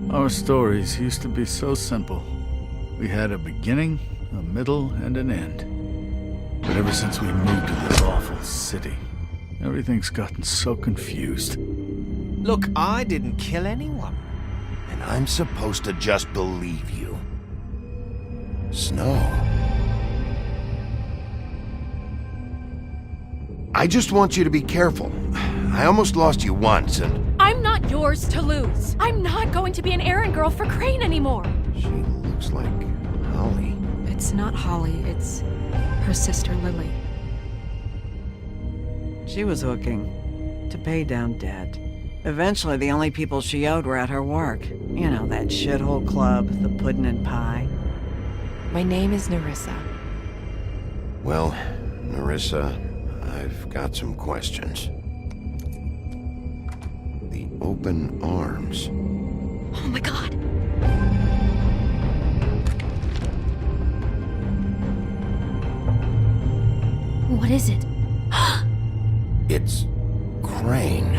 Our stories used to be so simple. We had a beginning, a middle, and an end. But ever since we moved to this awful city, everything's gotten so confused. Look, I didn't kill anyone. And I'm supposed to just believe you. Snow. I just want you to be careful. I almost lost you once, and... I'm not yours to lose. I'm not going to be an errand girl for Crane anymore. She looks like Holly. It's not Holly, it's her sister Lily. She was hooking to pay down debt. Eventually, the only people she owed were at her work. You know, that shithole club, the Puddin' and Pie. My name is Nerissa. Well, Nerissa, I've got some questions. The open arms. Oh my god. What is it? It's Crane.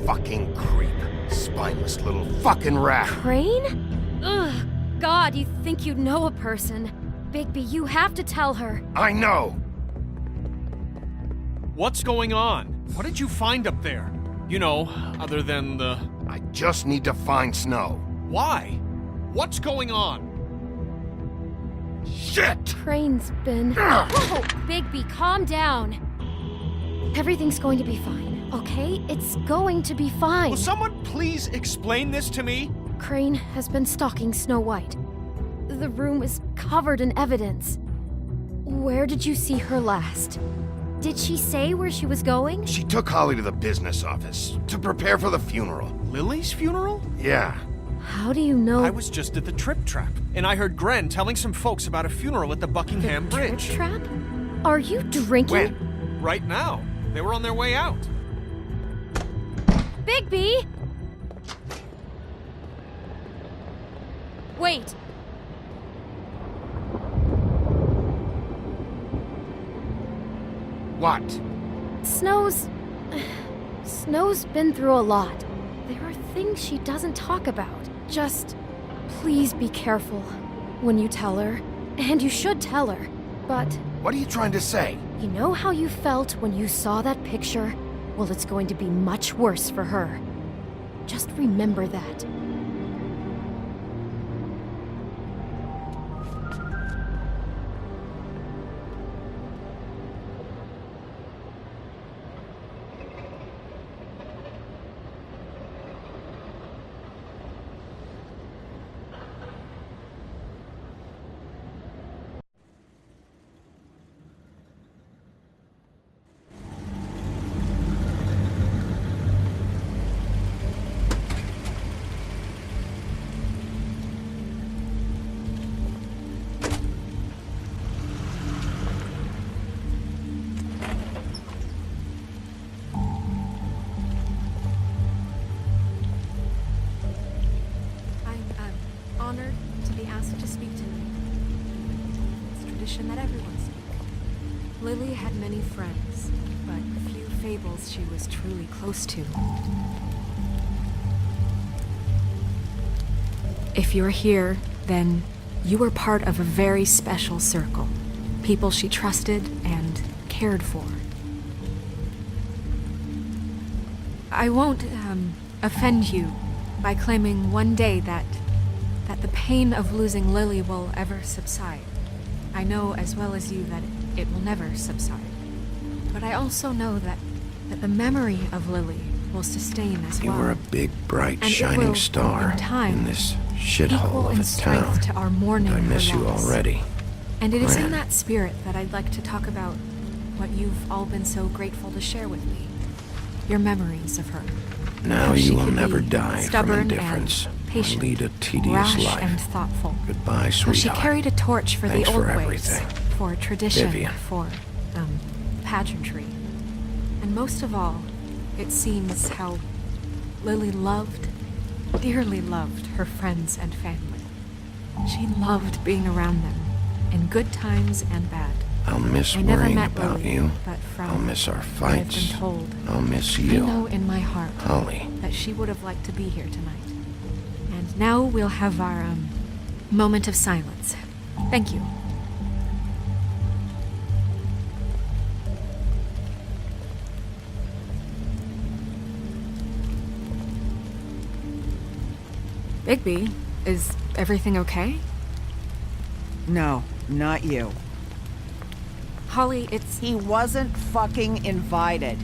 Fucking creep. Spineless little fucking rat. Crane? Ugh. God, you think you know a person. Bigby, you have to tell her. I know! What's going on? What did you find up there? You know, other than the... I just need to find Snow. Why? What's going on? Shit! Crane's been... Whoa! Bigby, calm down. Everything's going to be fine, okay? It's going to be fine. Will someone please explain this to me? Crane has been stalking Snow White. The room is covered in evidence. Where did you see her last? Did she say where she was going? She took Holly to the business office to prepare for the funeral. Lily's funeral? Yeah. How do you know? I was just at the Trip Trap, and I heard Gren telling some folks about a funeral at the Buckingham the Bridge. Trip Trap? Are you drinking? When? Right now. They were on their way out. Bigby! Wait. What? Snow's been through a lot. There are things she doesn't talk about. Just please be careful when you tell her. And you should tell her. But What are you trying to say? you know how you felt when you saw that picture? Well, it's going to be much worse for her. Just remember that. Honored to be asked to speak tonight. It's tradition that everyone speak. Lily had many friends, but few fables she was truly close to. If you're here, then you were part of a very special circle. People she trusted and cared for. I won't, offend you by claiming one day that the pain of losing Lily will ever subside. I know as well as you that it will never subside. but I also know that the memory of Lily will sustain as You well. were a big, bright, And it shining will, star in time, in this equal shithole of in a strength town. to our mourning I miss her you loss. already. And it is in Gran. that spirit that I'd like to talk about what you've all been so grateful to share with me. Your memories of her. Now How she you will could never be die from stubborn indifference and or patient, lead a tedious rash life. and thoughtful. Goodbye, How she sweetheart. carried a torch for Thanks the old for ways, everything. for tradition, Vivian. for pageantry. And most of all, it seems how Lily loved, dearly loved her friends and family. She loved being around them, in good times and bad. I'll miss I never worrying met about Lily, you. but from I'll miss our what I've fights. been told, I'll miss I you. know in my heart Holly. that she would have liked to be here tonight. And now we'll have our moment of silence. Thank you. Bigby, is everything okay? No, not you. Holly, it's... He wasn't fucking invited.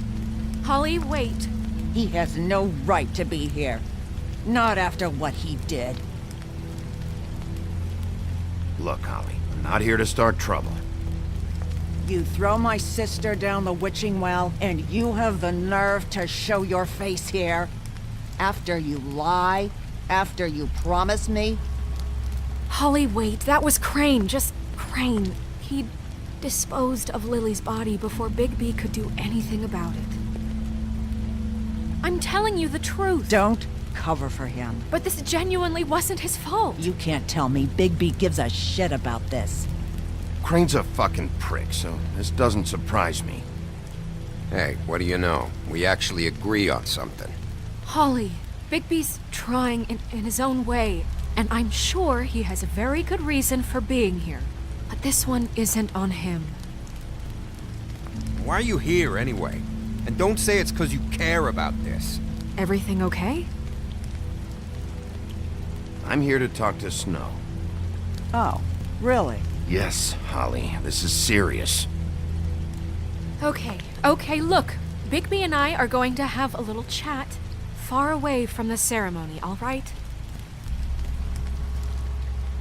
Holly, wait. He has no right to be here. Not after what he did. Look, Holly, I'm not here to start trouble. You throw my sister down the witching well, and you have the nerve to show your face here? After you lie? After you promise me? Holly, wait. That was Crane. Just Crane. He disposed of Lily's body before Bigby could do anything about it. I'm telling you the truth. Don't cover for him. But this genuinely wasn't his fault. You can't tell me Bigby gives a shit about this. Crane's a fucking prick, so this doesn't surprise me. Hey, what do you know? We actually agree on something. Holly, Bigby's trying in his own way, and I'm sure he has a very good reason for being here. But this one isn't on him. Why are you here anyway? And don't say it's because you care about this. Everything okay? I'm here to talk to Snow. Oh, really? Yes, Holly, this is serious. Okay, look. Bigby and I are going to have a little chat far away from the ceremony, all right?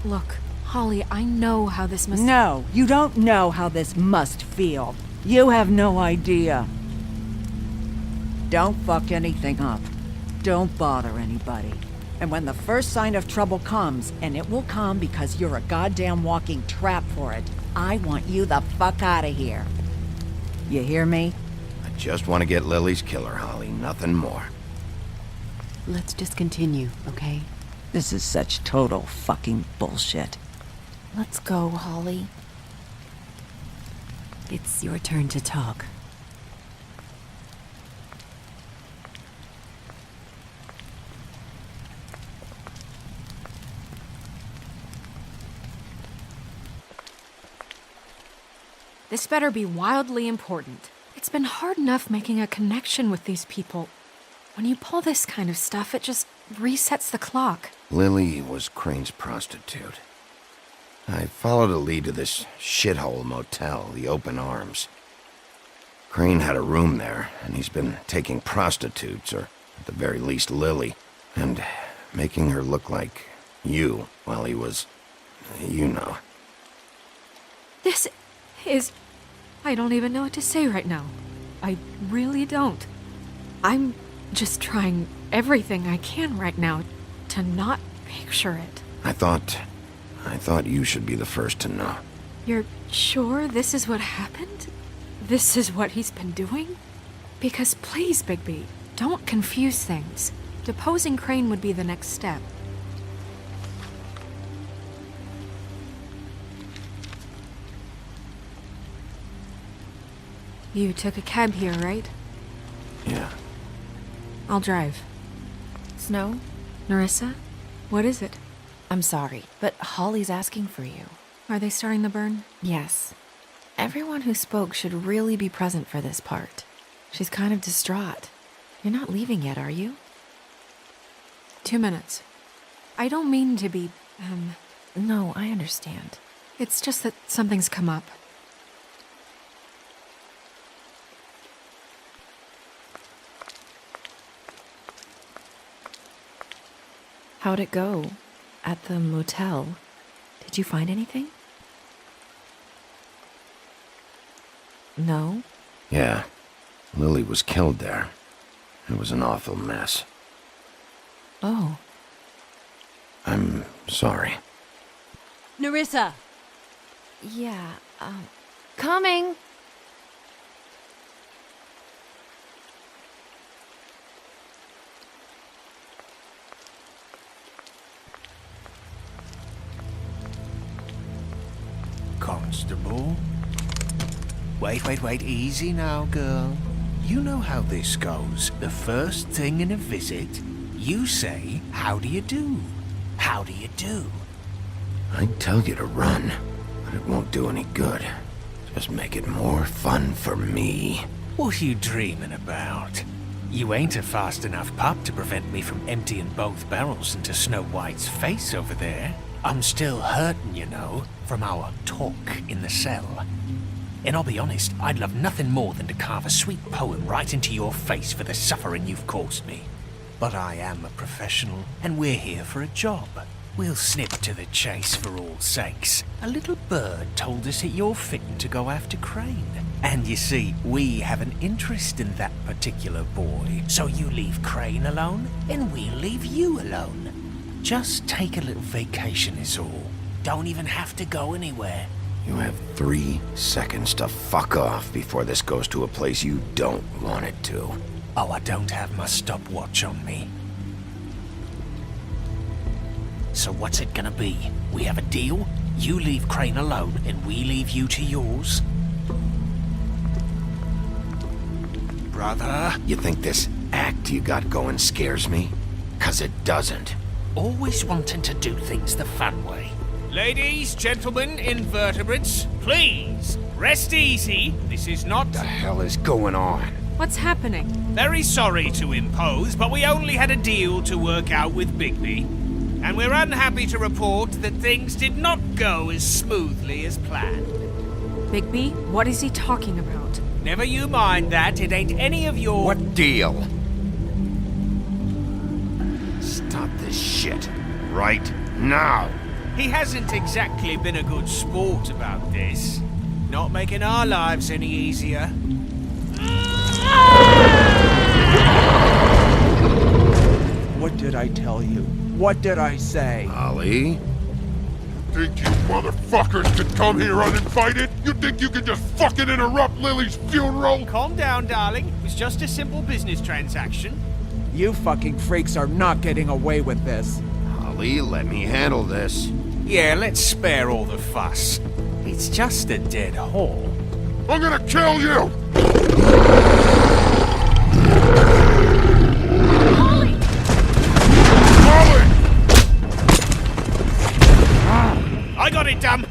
Look, Holly, I know how this must... No, you don't know how this must feel. You have no idea. Don't fuck anything up. Don't bother anybody. And when the first sign of trouble comes, and it will come because you're a goddamn walking trap for it, I want you the fuck out of here. You hear me? I just want to get Lily's killer, Holly, nothing more. Let's just continue, okay? This is such total fucking bullshit. Let's go, Holly. It's your turn to talk. This better be wildly important. It's been hard enough making a connection with these people. When you pull this kind of stuff, it just resets the clock. Lily was Crane's prostitute. I followed a lead to this shithole motel, the Open Arms. Crane had a room there, and he's been taking prostitutes, or at the very least Lily, and making her look like you while he was, you know. This is... I don't even know what to say right now. I really don't. I'm just trying everything I can right now to not picture it. I thought you should be the first to know. You're sure this is what happened? This is what he's been doing? Because please, Bigby, don't confuse things. Deposing Crane would be the next step. You took a cab here, right? Yeah. I'll drive. Snow, Nerissa? What is it? I'm sorry, but Holly's asking for you. Are they starting the burn? Yes. Everyone who spoke should really be present for this part. She's kind of distraught. You're not leaving yet, are you? 2 minutes. I don't mean to be, No, I understand. It's just that something's come up. How'd it go? At the motel? Did you find anything? No? Yeah. Lily was killed there. It was an awful mess. Oh. I'm sorry. Nerissa! Yeah, coming! Constable? Wait, easy now, girl. You know how this goes. The first thing in a visit, you say, how do you do? How do you do? I'd tell you to run, but it won't do any good. Just make it more fun for me. What are you dreaming about? You ain't a fast enough pup to prevent me from emptying both barrels into Snow White's face over there. I'm still hurting, you know, from our talk in the cell. And I'll be honest, I'd love nothing more than to carve a sweet poem right into your face for the suffering you've caused me. But I am a professional, and we're here for a job. We'll snip to the chase for all sakes. A little bird told us that you're fitting to go after Crane. And you see, we have an interest in that particular boy. So you leave Crane alone, and we'll leave you alone. Just take a little vacation is all. Don't even have to go anywhere. You have 3 seconds to fuck off before this goes to a place you don't want it to. Oh, I don't have my stopwatch on me. So what's it gonna be? We have a deal? You leave Crane alone, and we leave you to yours? Brother? You think this act you got going scares me? 'Cause it doesn't. Always wanting to do things the fun way. Ladies, gentlemen, invertebrates, please, rest easy. This is not... What the hell is going on? What's happening? Very sorry to impose, but we only had a deal to work out with Bigby. And we're unhappy to report that things did not go as smoothly as planned. Bigby, what is he talking about? Never you mind that, it ain't any of your... What deal? Stop this shit. Right now. He hasn't exactly been a good sport about this. Not making our lives any easier. What did I tell you? What did I say? Ollie? Think you motherfuckers could come here uninvited? You think you can just fucking interrupt Lily's funeral? Calm down, darling. It was just a simple business transaction. You fucking freaks are not getting away with this. Ollie, let me handle this. Yeah, let's spare all the fuss. It's just a dead hole. I'm gonna kill you! Ollie! Ollie! I got it, damn!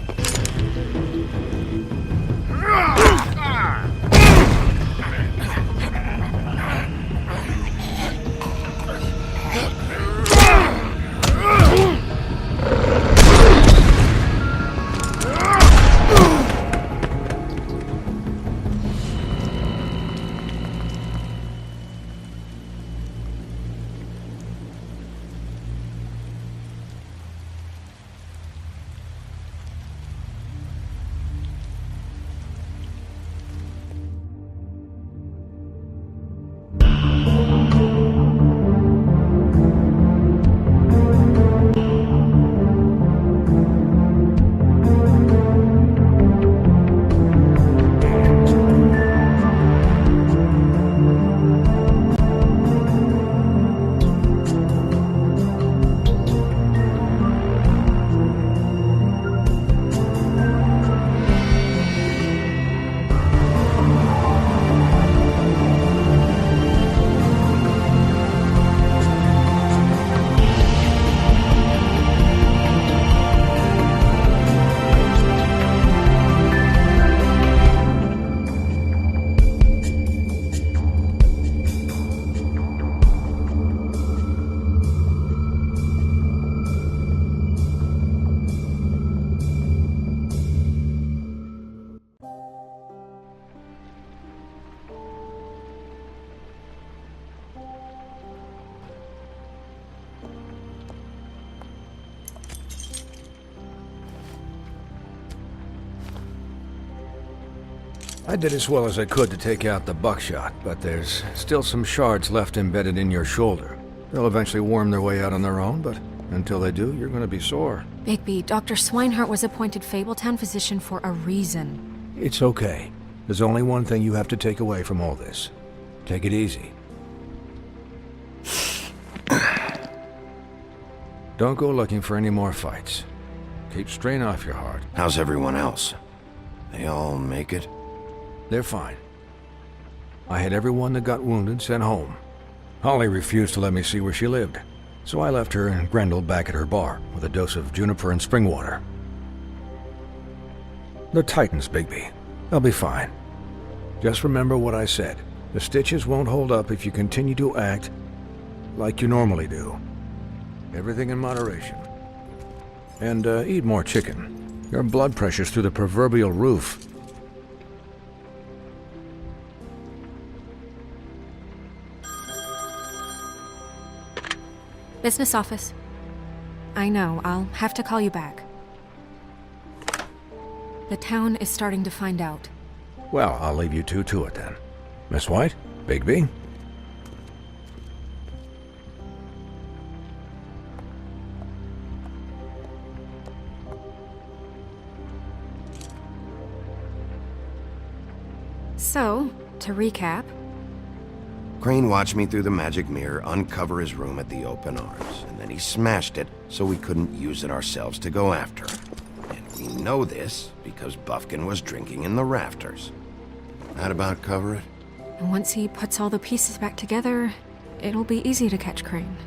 I did as well as I could to take out the buckshot, but there's still some shards left embedded in your shoulder. They'll eventually worm their way out on their own, but until they do, you're gonna be sore. Bigby, Dr. Swinehart was appointed Fabletown physician for a reason. It's okay. There's only one thing you have to take away from all this. Take it easy. Don't go looking for any more fights. Keep strain off your heart. How's everyone else? They all make it? They're fine. I had everyone that got wounded sent home. Holly refused to let me see where she lived, so I left her and Grendel back at her bar with a dose of juniper and spring water. They're Titans, Bigby. They'll be fine. Just remember what I said. The stitches won't hold up if you continue to act like you normally do. Everything in moderation. And eat more chicken. Your blood pressure's through the proverbial roof. Business office. I know, I'll have to call you back. The town is starting to find out. Well, I'll leave you two to it then. Miss White? Bigby? So, to recap, Crane watched me through the magic mirror uncover his room at the Open Arms, and then he smashed it so we couldn't use it ourselves to go after him. And we know this because Bufkin was drinking in the rafters. That about cover it? and once he puts all the pieces back together, it'll be easy to catch Crane.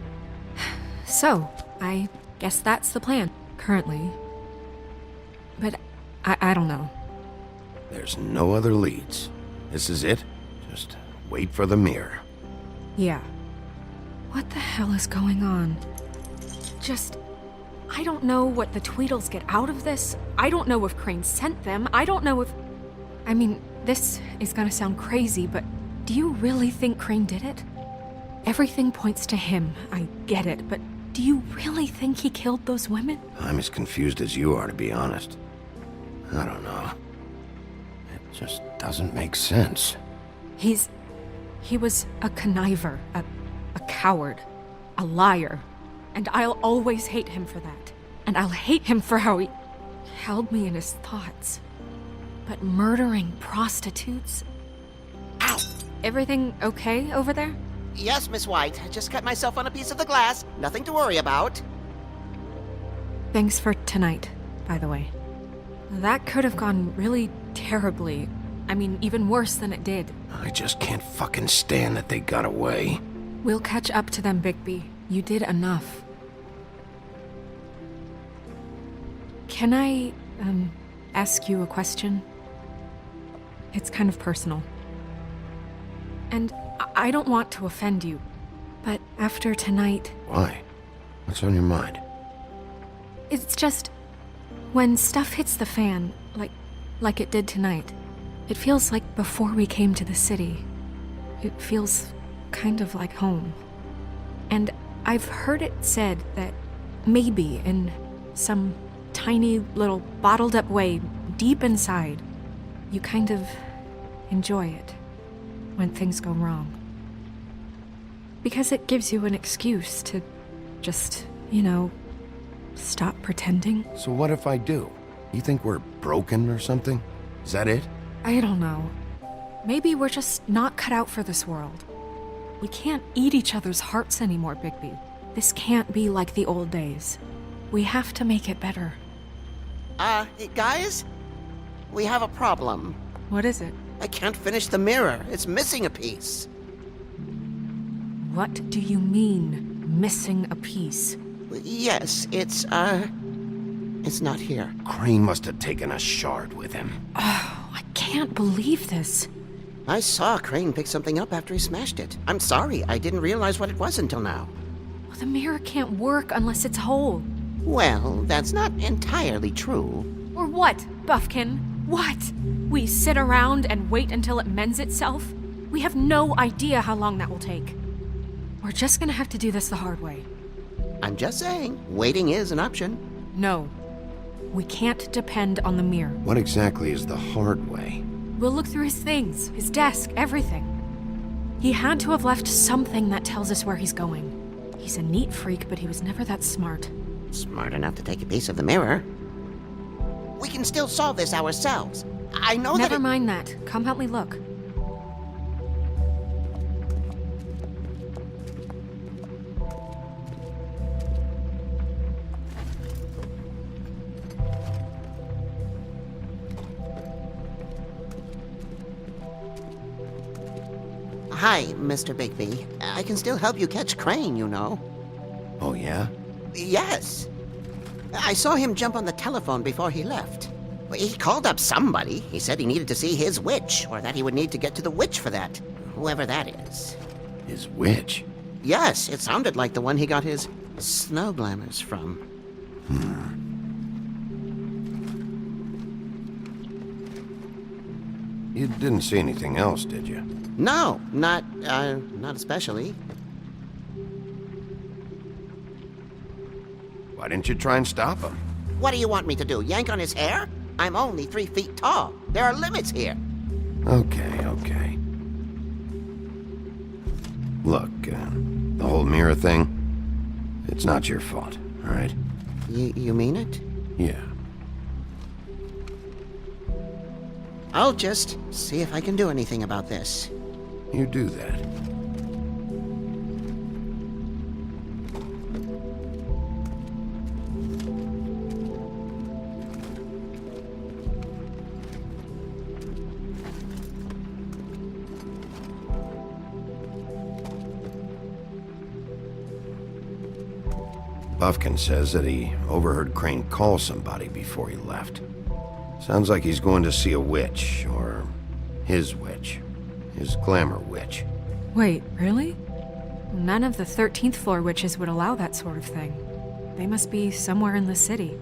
So, I guess that's the plan, currently. But I don't know. There's no other leads. This is it. Just wait for the mirror. Yeah. What the hell is going on? I don't know what the Tweedles get out of this. I don't know if Crane sent them. I don't know if... I mean, this is gonna sound crazy, but do you really think Crane did it? Everything points to him, I get it, but do you really think he killed those women? I'm as confused as you are, to be honest. I don't know. It just doesn't make sense. He was a conniver, a coward, a liar. And I'll always hate him for that. And I'll hate him for how he held me in his thoughts. But murdering prostitutes? Ow! Everything okay over there? Yes, Miss White. I just cut myself on a piece of the glass. Nothing to worry about. Thanks for tonight, by the way. That could have gone really terribly. I mean, even worse than it did. I just can't fucking stand that they got away. We'll catch up to them, Bigby. You did enough. Can I, ask you a question? It's kind of personal. And I don't want to offend you, but after tonight... Why? What's on your mind? It's just... when stuff hits the fan, like it did tonight, it feels like before we came to the city. It feels kind of like home. And I've heard it said that maybe in some tiny little bottled up way deep inside, you kind of enjoy it when things go wrong. Because it gives you an excuse to just, stop pretending. So what if I do? You think we're broken or something? Is that it? I don't know. Maybe we're just not cut out for this world. We can't eat each other's hearts anymore, Bigby. This can't be like the old days. We have to make it better. Guys? We have a problem. What is it? I can't finish the mirror. It's missing a piece. What do you mean, missing a piece? Yes, it's not here. Crane must have taken a shard with him. Oh, I can't believe this. I saw Crane pick something up after he smashed it. I'm sorry, I didn't realize what it was until now. Well, the mirror can't work unless it's whole. Well, that's not entirely true. Or what, Bufkin? What? We sit around and wait until it mends itself? We have no idea how long that will take. We're just gonna have to do this the hard way. I'm just saying, waiting is an option. No. We can't depend on the mirror. What exactly is the hard way? We'll look through his things, his desk, everything. He had to have left something that tells us where he's going. He's a neat freak, but he was never that smart. Smart enough to take a piece of the mirror. We can still solve this ourselves. I know Never mind that. Come help me look. Hi, Mr. Bigby. I can still help you catch Crane, you know. Oh, yeah? Yes. I saw him jump on the telephone before he left. He called up somebody. He said he needed to see his witch, or that he would need to get to the witch for that. Whoever that is. His witch? Yes, it sounded like the one he got his snow glamours from. You didn't see anything else, did you? No, not especially. Why didn't you try and stop him? What do you want me to do, yank on his hair? I'm only 3 feet tall. There are limits here. Okay. Look, the whole mirror thing, it's not your fault, all right? You mean it? Yeah. I'll just see if I can do anything about this. You do that. Buffkin says that he overheard Crane call somebody before he left. Sounds like he's going to see a witch, or his witch. His glamour witch. Wait, really? None of the 13th floor witches would allow that sort of thing. They must be somewhere in the city.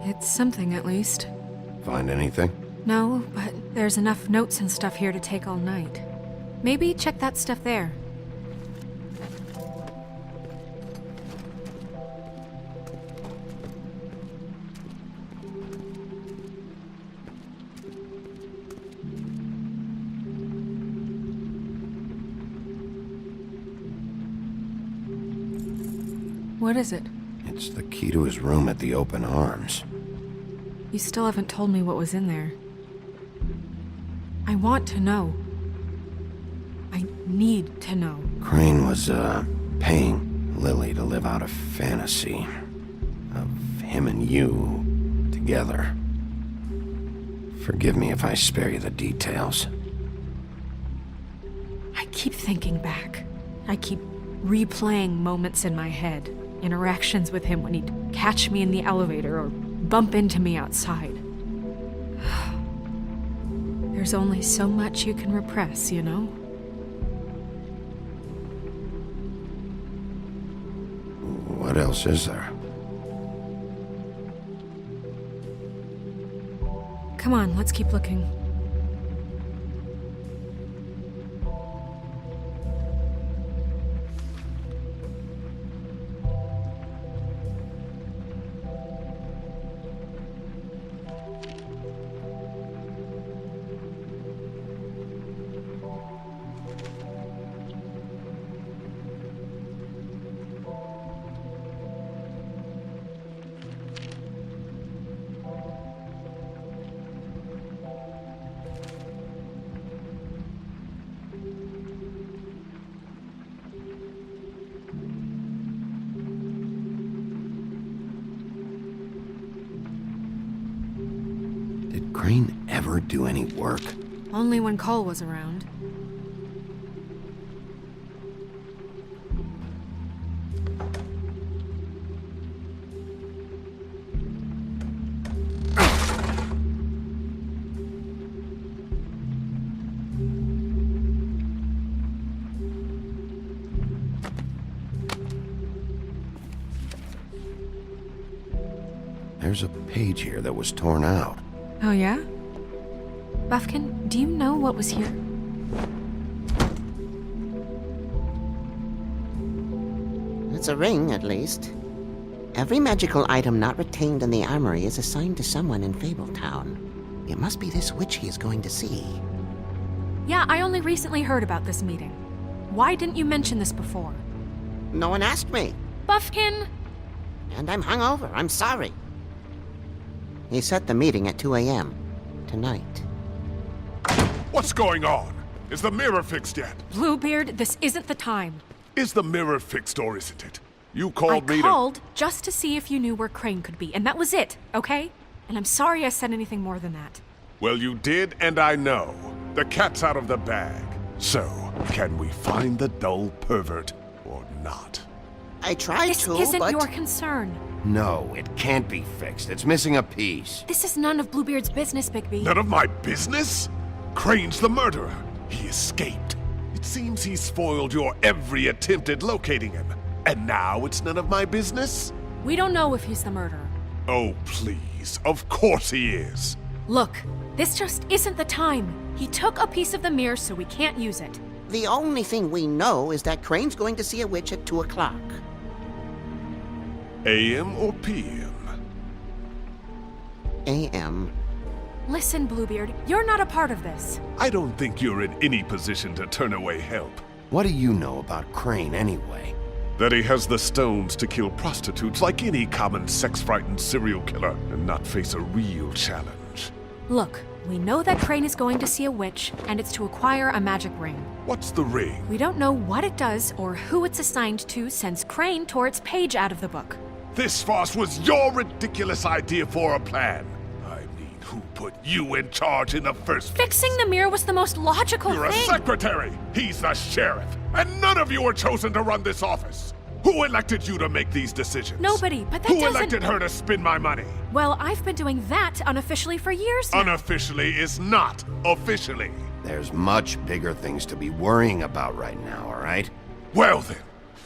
It's something, at least. Find anything? No, but there's enough notes and stuff here to take all night. Maybe check that stuff there. What is it? It's the key to his room at the Open Arms. You still haven't told me what was in there. I want to know. I need to know. Crane was, paying Lily to live out a fantasy of him and you together. Forgive me if I spare you the details. I keep thinking back. I keep replaying moments in my head. Interactions with him when he'd catch me in the elevator or bump into me outside. There's only so much you can repress, you know? What else is there? Come on, let's keep looking. Did Crane ever do any work? Only when Cole was around. There's a page here that was torn out. Oh yeah? Buffkin, do you know what was here? It's a ring, at least. Every magical item not retained in the armory is assigned to someone in Fabletown. It must be this witch he is going to see. Yeah, I only recently heard about this meeting. Why didn't you mention this before? No one asked me. Buffkin! And I'm hungover. I'm sorry. He set the meeting at 2 a.m. tonight. What's going on? Is the mirror fixed yet? Bluebeard, this isn't the time. Is the mirror fixed or isn't it? You I called me called just to see if you knew where Crane could be, and that was it, okay? And I'm sorry I said anything more than that. Well, you did, and I know. The cat's out of the bag. So, can we find the dull pervert or not? I tried This to, isn't but... your concern. No, it can't be fixed. It's missing a piece. This is none of Bluebeard's business, Bigby. None of my business? Crane's the murderer. He escaped. It seems he spoiled your every attempt at locating him. And now it's none of my business? We don't know if he's the murderer. Oh, please. Of course he is. Look, this just isn't the time. He took a piece of the mirror, so we can't use it. The only thing we know is that Crane's going to see a witch at 2 o'clock. AM or PM? AM. Listen, Bluebeard, you're not a part of this. I don't think you're in any position to turn away help. What do you know about Crane anyway? That he has the stones to kill prostitutes like any common sex-frightened serial killer and not face a real challenge. Look, we know that Crane is going to see a witch, and it's to acquire a magic ring. What's the ring? We don't know what it does or who it's assigned to since Crane tore its page out of the book. This farce was your ridiculous idea for a plan. I mean, who put you in charge in the first place? Fixing the mirror was the most logical You're thing. a secretary! He's the sheriff! And none of you were chosen to run this office! Who elected you to make these decisions? Nobody, but that Who doesn't... elected her to spend my money? Well, I've been doing that unofficially for years now. Unofficially is not officially. There's much bigger things to be worrying about right now, all right? Well then,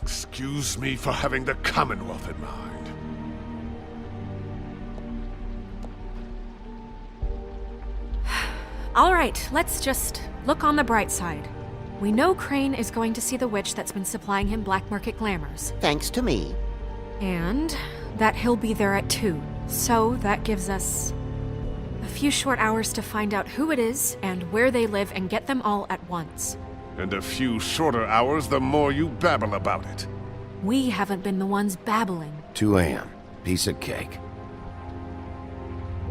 excuse me for having the Commonwealth in mind. All right, let's just look on the bright side. We know Crane is going to see the witch that's been supplying him black market glamours. Thanks to me. And that he'll be there at 2. So that gives us a few short hours to find out who it is and where they live and get them all at once. And a few shorter hours the more you babble about it. We haven't been the ones babbling. 2 a.m. Piece of cake.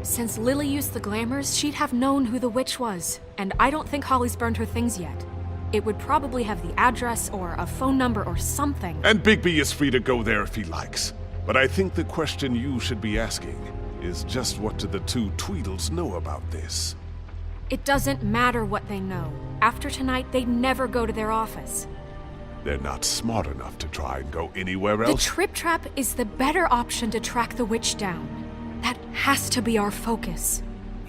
Since Lily used the glamours, she'd have known who the witch was. And I don't think Holly's burned her things yet. It would probably have the address or a phone number or something. And Bigby is free to go there if he likes. But I think the question you should be asking is just what do the two Tweedles know about this? It doesn't matter what they know. After tonight, they'd never go to their office. They're not smart enough to try and go anywhere The else. Trip Trap is the better option to track the witch down. That has to be our focus.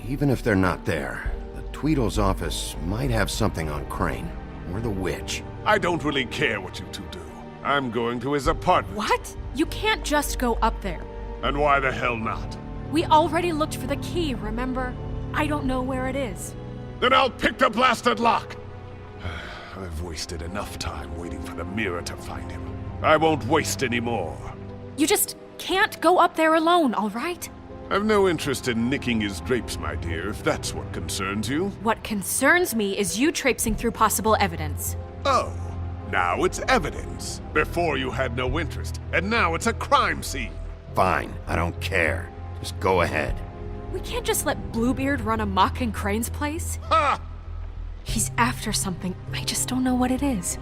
Even if they're not there, the Tweedle's office might have something on Crane. Or the witch. I don't really care what you two do. I'm going to his apartment. What? You can't just go up there. And why the hell not? We already looked for the key, remember? I don't know where it is. Then I'll pick the blasted lock! I've wasted enough time waiting for the mirror to find him. I won't waste any more. You just can't go up there alone, all right? I've no interest in nicking his drapes, my dear, if that's what concerns you. What concerns me is you traipsing through possible evidence. Oh, now it's evidence. Before you had no interest, and now it's a crime scene. Fine, I don't care. Just go ahead. We can't just let Bluebeard run amok in Crane's place. Ha! He's after something, I just don't know what it is.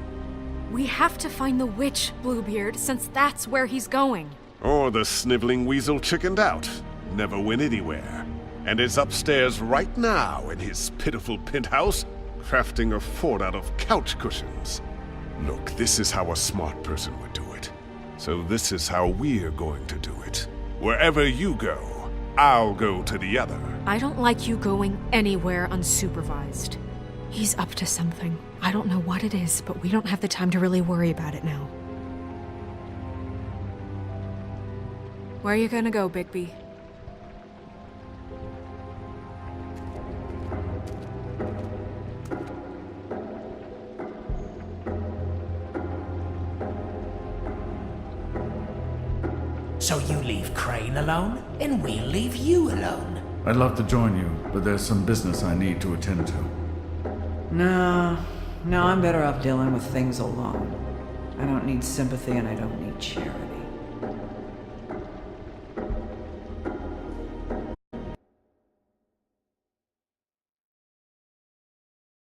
We have to find the witch, Bluebeard, since that's where he's going. Or the sniveling weasel chickened out. Never went anywhere. And is upstairs right now in his pitiful penthouse, crafting a fort out of couch cushions. Look, this is how a smart person would do it. So this is how we're going to do it. Wherever you go, I'll go to the other. I don't like you going anywhere unsupervised. He's up to something. I don't know what it is, but we don't have the time to really worry about it now. Where are you gonna go, Bigby? So you leave Crane alone, and we'll leave you alone. I'd love to join you, but there's some business I need to attend to. No, I'm better off dealing with things alone. I don't need sympathy and I don't need charity.